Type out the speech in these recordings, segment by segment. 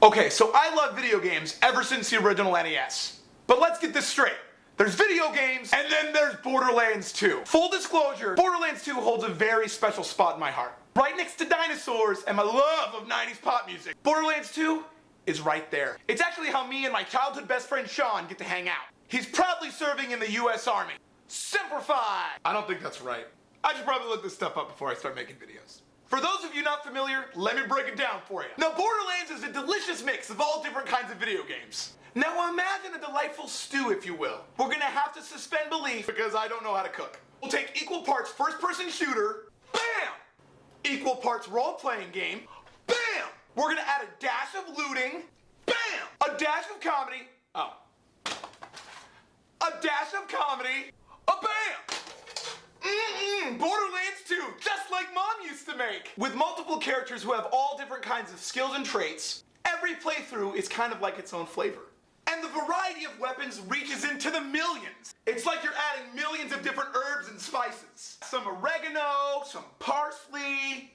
Okay, so I love video games ever since the original NES. But let's get this straight. There's video games, and then there's Borderlands 2. Full disclosure, Borderlands 2 holds a very special spot in my heart. Right next to dinosaurs and my love of 90s pop music. Borderlands 2 is right there. It's actually how me and my childhood best friend Sean get to hang out. He's proudly serving in the US Army. Semper Fi! I don't think that's right. I should probably look this stuff up before I start making videos. For those of you not familiar, let me break it down for you. Now, Borderlands is a delicious mix of all different kinds of video games. Now imagine a delightful stew, if you will. We're gonna have to suspend belief because I don't know how to cook. We'll take equal parts first-person shooter, bam! Equal parts role-playing game, bam! We're gonna add a dash of looting, bam! A dash of comedy, a dash of comedy, a bam! Borderlands 2, just like Mom used to make! With multiple characters who have all different kinds of skills and traits, every playthrough is kind of like its own flavor. And the variety of weapons reaches into the millions. It's like you're adding millions of different herbs and spices. Some oregano, some parsley,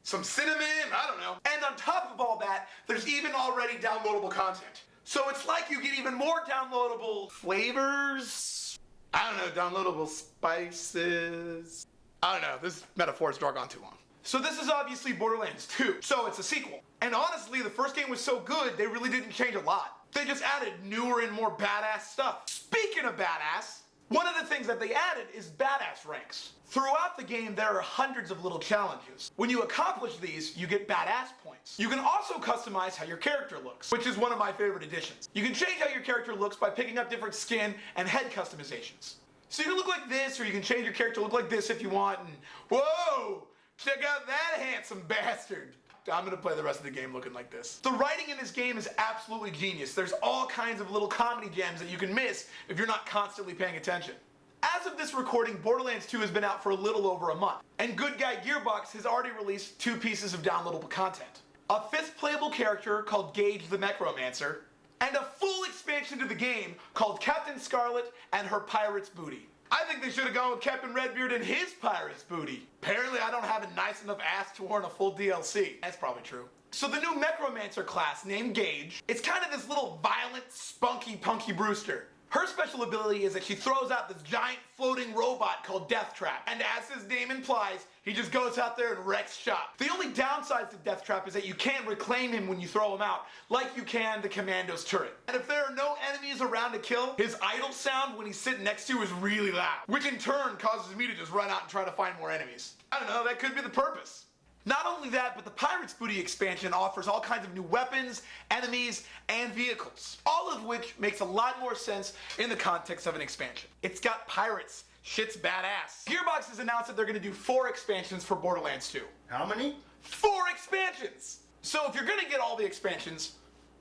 some cinnamon, I don't know. And on top of all that, there's even already downloadable content. So it's like you get even more downloadable flavors. I don't know, downloadable spices. I don't know, this metaphor's drug on too long. So this is obviously Borderlands 2, so it's a sequel. And honestly, the first game was so good, they really didn't change a lot. They just added newer and more badass stuff. Speaking of badass, one of the things that they added is badass ranks. Throughout the game, there are hundreds of little challenges. When you accomplish these, you get badass points. You can also customize how your character looks, which is one of my favorite additions. You can change how your character looks by picking up different skin and head customizations. So you can look like this, or you can change your character to look like this if you want, and whoa! Check out that handsome bastard! I'm gonna play the rest of the game looking like this. The writing in this game is absolutely genius. There's all kinds of little comedy gems that you can miss if you're not constantly paying attention. As of this recording, Borderlands 2 has been out for a little over a month, and good guy Gearbox has already released 2 pieces of downloadable content. A 5th playable character called Gage the Necromancer, and a full expansion to the game called Captain Scarlet and Her Pirate's Booty. I think they should have gone with Captain RedBeard and his pirate's booty. Apparently I don't have a nice enough ass to warrant a full DLC. That's probably true. So the new Necromancer class named Gage, it's kind of this little violent, spunky, punky Brewster. Her special ability is that she throws out this giant floating robot called Deathtrap. And as his name implies, he just goes out there and wrecks shop. The only downside to Deathtrap is that you can't reclaim him when you throw him out, like you can the Commando's turret. And if there are no enemies around to kill, his idle sound when he's sitting next to you is really loud, which in turn causes me to just run out and try to find more enemies. I don't know, that could be the purpose. Not only that, but the Pirate's Booty expansion offers all kinds of new weapons, enemies, and vehicles, all of which makes a lot more sense in the context of an expansion. It's got pirates. Shit's badass. Gearbox has announced that they're going to do 4 expansions for Borderlands 2. How many? 4 expansions! So if you're going to get all the expansions,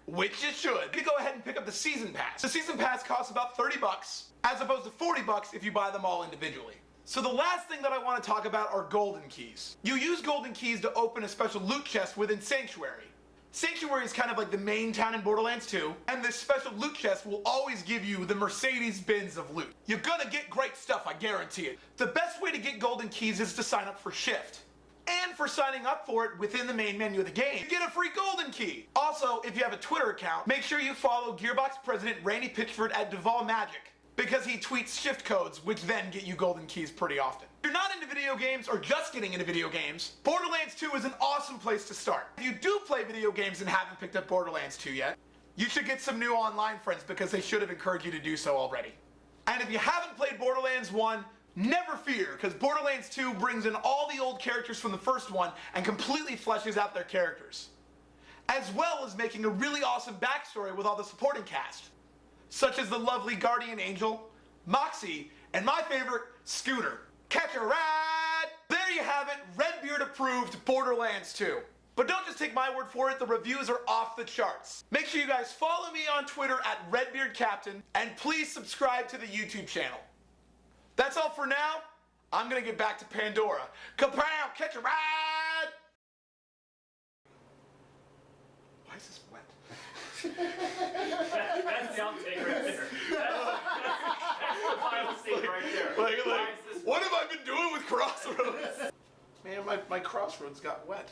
which you should, you go ahead and pick up the Season Pass. The Season Pass costs about $30, as opposed to $40 if you buy them all individually. So the last thing that I want to talk about are golden keys. You use golden keys to open a special loot chest within Sanctuary. Sanctuary is kind of like the main town in Borderlands 2, and this special loot chest will always give you the Mercedes-Benz of loot. You're gonna get great stuff, I guarantee it. The best way to get golden keys is to sign up for Shift. And for signing up for it within the main menu of the game, you get a free golden key. Also, if you have a Twitter account, make sure you follow Gearbox President Randy Pitchford at Duval Magic, because he tweets shift codes, which then get you golden keys pretty often. If you're not into video games, or just getting into video games, Borderlands 2 is an awesome place to start. If you do play video games and haven't picked up Borderlands 2 yet, you should get some new online friends because they should have encouraged you to do so already. And if you haven't played Borderlands 1, never fear, because Borderlands 2 brings in all the old characters from the first one and completely fleshes out their characters, as well as making a really awesome backstory with all the supporting cast, such as the lovely Guardian Angel, Moxie, and my favorite, Scooter. Catch a ride! There you have it, RedBeard approved Borderlands 2. But don't just take my word for it, the reviews are off the charts. Make sure you guys follow me on Twitter at RedBeardCaptain, and please subscribe to the YouTube channel. That's all for now. I'm gonna get back to Pandora. Kapow! Catch a ride! Why is this wet? That's the outtake right there. That's the final scene right there. Like, what have I been doing with Crossroads? Man, my Crossroads got wet.